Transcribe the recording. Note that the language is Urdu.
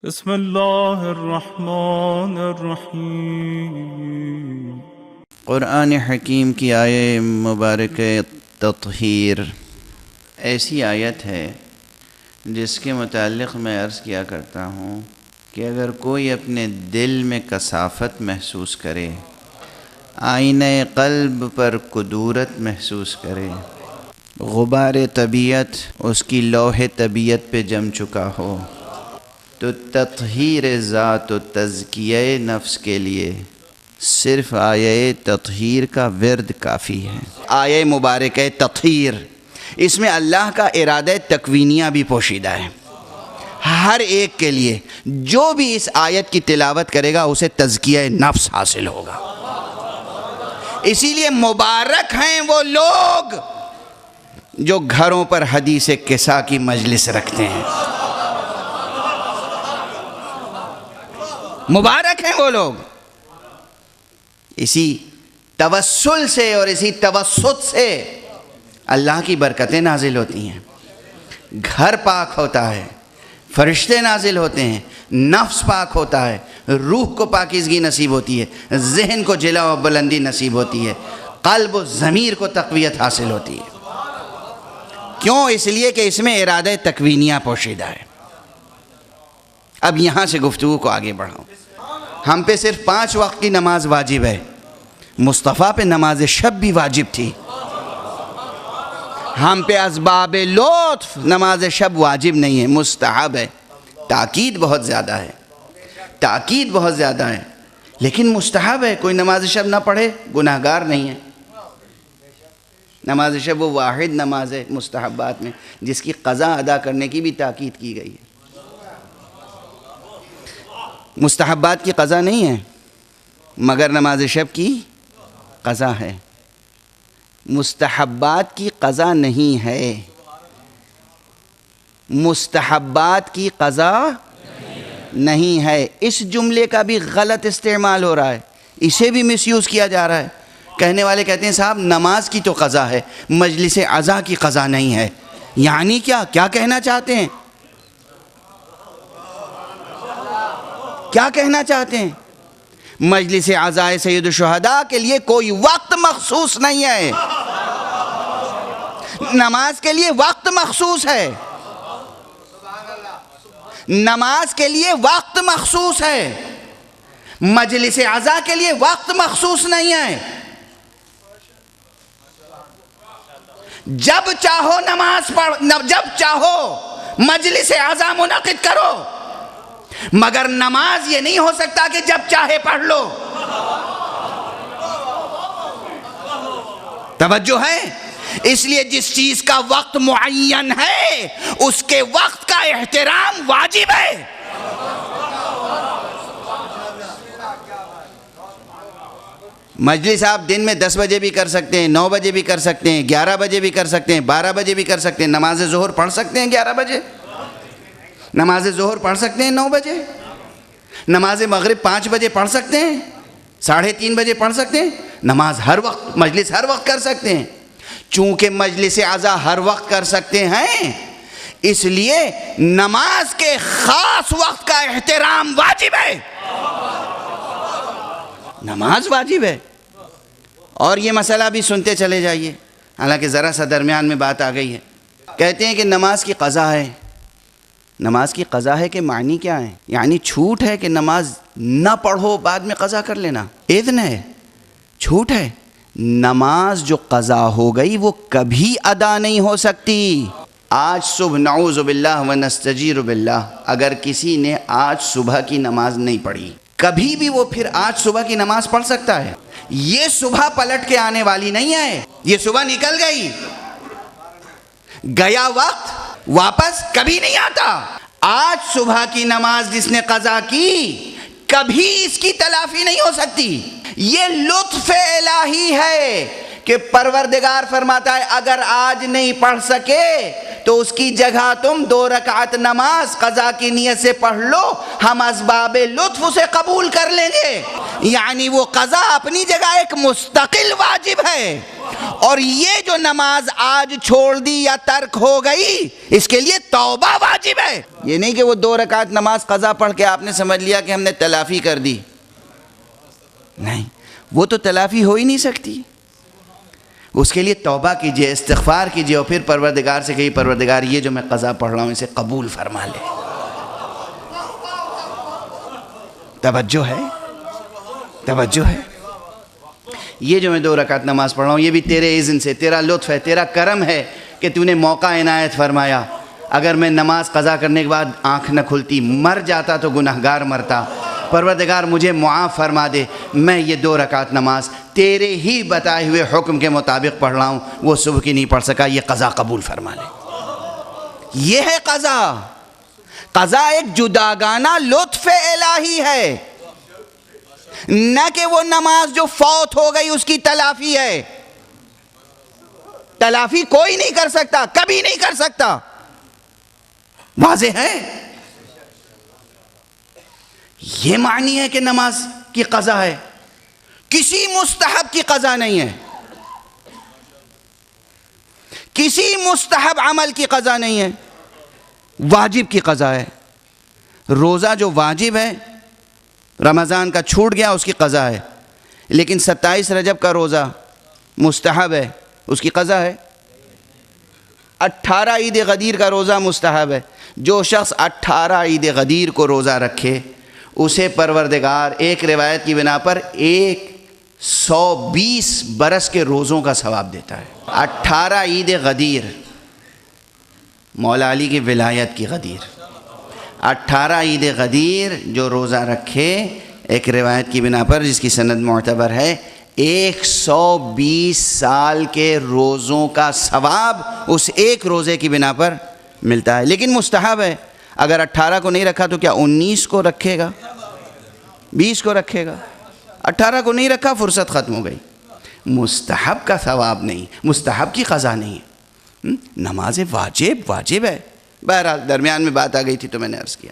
بسم اللہ الرحمن الرحیم۔ قرآن حکیم کی آیت مبارک تطہیر ایسی آیت ہے جس کے متعلق میں عرض کیا کرتا ہوں کہ اگر کوئی اپنے دل میں کثافت محسوس کرے، آئینہ قلب پر کدورت محسوس کرے، غبار طبیعت اس کی لوح طبیعت پہ جم چکا ہو، تو تطہیر ذات و تزکیہ نفس کے لیے صرف آیہ تطہیر کا ورد کافی ہے۔ آیہ مبارکہ تطہیر، اس میں اللہ کا ارادہ تکوینیہ بھی پوشیدہ ہے۔ ہر ایک کے لیے جو بھی اس آیت کی تلاوت کرے گا اسے تزکیہ نفس حاصل ہوگا۔ اسی لیے مبارک ہیں وہ لوگ جو گھروں پر حدیث قصہ کی مجلس رکھتے ہیں۔ مبارک ہیں وہ لوگ۔ اسی توسل سے اور اسی توسط سے اللہ کی برکتیں نازل ہوتی ہیں، گھر پاک ہوتا ہے، فرشتے نازل ہوتے ہیں، نفس پاک ہوتا ہے، روح کو پاکیزگی نصیب ہوتی ہے، ذہن کو جلا و بلندی نصیب ہوتی ہے، قلب و ضمیر کو تقویت حاصل ہوتی ہے۔ کیوں؟ اس لیے کہ اس میں ارادہ تکوینیہ پوشیدہ ہے۔ اب یہاں سے گفتگو کو آگے بڑھاؤں۔ ہم پہ صرف 5 وقت کی نماز واجب ہے، مصطفیٰ پہ نماز شب بھی واجب تھی۔ ہم پہ اسباب لطف نماز شب واجب نہیں ہے، مستحب ہے۔ تاکید بہت زیادہ ہے، تاکید بہت زیادہ ہے، لیکن مستحب ہے۔ کوئی نماز شب نہ پڑھے گناہگار نہیں ہے۔ نماز شب وہ واحد نماز ہے مستحبات میں جس کی قضا ادا کرنے کی بھی تاکید کی گئی ہے۔ مستحبات کی قضا نہیں ہے، مگر نماز شب کی قضا ہے۔ مستحبات کی قضا نہیں ہے، مستحبات کی قضا نہیں ہے۔ اس جملے کا بھی غلط استعمال ہو رہا ہے، اسے بھی مس یوز کیا جا رہا ہے۔ کہنے والے کہتے ہیں صاحب نماز کی تو قضا ہے، مجلس عزا کی قضا نہیں ہے۔ یعنی کیا کہنا چاہتے ہیں؟ کیا کہنا چاہتے ہیں؟ مجلس عزائے سید الشہداء کے لیے کوئی وقت مخصوص نہیں ہے، نماز کے لیے وقت مخصوص ہے، نماز کے لیے وقت مخصوص ہے، مجلس عزا کے لیے وقت مخصوص نہیں ہے۔ جب چاہو نماز پڑھ، جب چاہو مجلس عزا منعقد کرو، مگر نماز یہ نہیں ہو سکتا کہ جب چاہے پڑھ لو۔ توجہ ہے؟ اس لیے جس چیز کا وقت معین ہے اس کے وقت کا احترام واجب ہے۔ مجلس آپ دن میں 10 بجے بھی کر سکتے ہیں، 9 بجے بھی کر سکتے ہیں، 11 بجے بھی کر سکتے ہیں، 12 بجے بھی کر سکتے ہیں۔ نماز ظہر پڑھ سکتے ہیں 11 بجے، نماز ظہر پڑھ سکتے ہیں 9 بجے، نماز مغرب 5 بجے پڑھ سکتے ہیں، 3:30 بجے پڑھ سکتے ہیں۔ نماز ہر وقت، مجلس ہر وقت کر سکتے ہیں۔ چونکہ مجلس عزا ہر وقت کر سکتے ہیں، اس لیے نماز کے خاص وقت کا احترام واجب ہے۔ نماز واجب ہے۔ اور یہ مسئلہ بھی سنتے چلے جائیے، حالانکہ ذرا سا درمیان میں بات آ گئی ہے۔ کہتے ہیں کہ نماز کی قضا ہے۔ نماز کی قضا ہے کہ معنی کیا ہے؟ یعنی چھوٹ ہے کہ نماز نہ پڑھو بعد میں قضا کر لینا، اذن ہے، چھوٹ ہے۔ نماز جو قضا ہو گئی وہ کبھی ادا نہیں ہو سکتی۔ آج صبح نعوذ باللہ و نستجیر باللہ اگر کسی نے آج صبح کی نماز نہیں پڑھی، کبھی بھی وہ پھر آج صبح کی نماز پڑھ سکتا ہے؟ یہ صبح پلٹ کے آنے والی نہیں ہے، یہ صبح نکل گئی، گیا وقت واپس کبھی نہیں آتا۔ آج صبح کی نماز جس نے قضا کی کبھی اس کی تلافی نہیں ہو سکتی۔ یہ لطف الہی ہے کہ پروردگار فرماتا ہے اگر آج نہیں پڑھ سکے تو اس کی جگہ تم 2 رکعت نماز قضا کی نیت سے پڑھ لو، ہم اسباب لطف اسے قبول کر لیں گے۔ یعنی وہ قضا اپنی جگہ ایک مستقل واجب ہے، اور یہ جو نماز آج چھوڑ دی یا ترک ہو گئی اس کے لیے توبہ واجب ہے. یہ نہیں کہ وہ 2 رکعت نماز قضا پڑھ کے آپ نے سمجھ لیا کہ ہم نے تلافی کر دی. نہیں، وہ تو تلافی ہو ہی نہیں سکتی. اس کے لیے توبہ کیجئے، استغفار کیجئے، اور پھر پروردگار سے کہیے پروردگار یہ جو میں قضا پڑھ رہا ہوں اسے قبول فرما لے. توجہ ہے، توجہ ہے. یہ جو میں 2 رکعت نماز پڑھ رہا ہوں یہ بھی تیرے اذن سے، تیرا لطف ہے، تیرا کرم ہے کہ تو نے موقع عنایت فرمایا. اگر میں نماز قضا کرنے کے بعد آنکھ نہ کھلتی مر جاتا تو گناہگار مرتا. پروردگار مجھے معاف فرما دے، میں یہ 2 رکعت نماز تیرے ہی بتائے ہوئے حکم کے مطابق پڑھ رہا ہوں، وہ صبح کی نہیں پڑھ سکا، یہ قضا قبول فرما لے. یہ ہے قضا. قضا ایک جداگانہ لطف الہی ہے، نہ کہ وہ نماز جو فوت ہو گئی اس کی تلافی ہے. تلافی کوئی نہیں کر سکتا، کبھی نہیں کر سکتا. واضح ہے؟ یہ معنی ہے کہ نماز کی قضا ہے، کسی مستحب کی قضا نہیں ہے، کسی مستحب عمل کی قضا نہیں ہے، واجب کی قضا ہے. روزہ جو واجب ہے رمضان کا چھوٹ گیا اس کی قضا ہے، لیکن 27 رجب کا روزہ مستحب ہے، اس کی قضا ہے. 18 عید غدیر کا روزہ مستحب ہے. جو شخص 18 عید غدیر کو روزہ رکھے اسے پروردگار ایک روایت کی بنا پر 120 برس کے روزوں کا ثواب دیتا ہے. 18 عید غدیر، مولا علی کی ولایت کی غدیر. 18 عید غدیر جو روزہ رکھے ایک روایت کی بنا پر جس کی سند معتبر ہے 120 سال کے روزوں کا ثواب اس ایک روزے کی بنا پر ملتا ہے. لیکن مستحب ہے. اگر 18 کو نہیں رکھا تو کیا 19 کو رکھے گا، 20 کو رکھے گا؟ 18 کو نہیں رکھا، فرصت ختم ہو گئی. مستحب کا ثواب نہیں، مستحب کی قضا نہیں. نماز واجب ہے. بہرحال درمیان میں بات آ گئی تھی تو میں نے عرض کیا.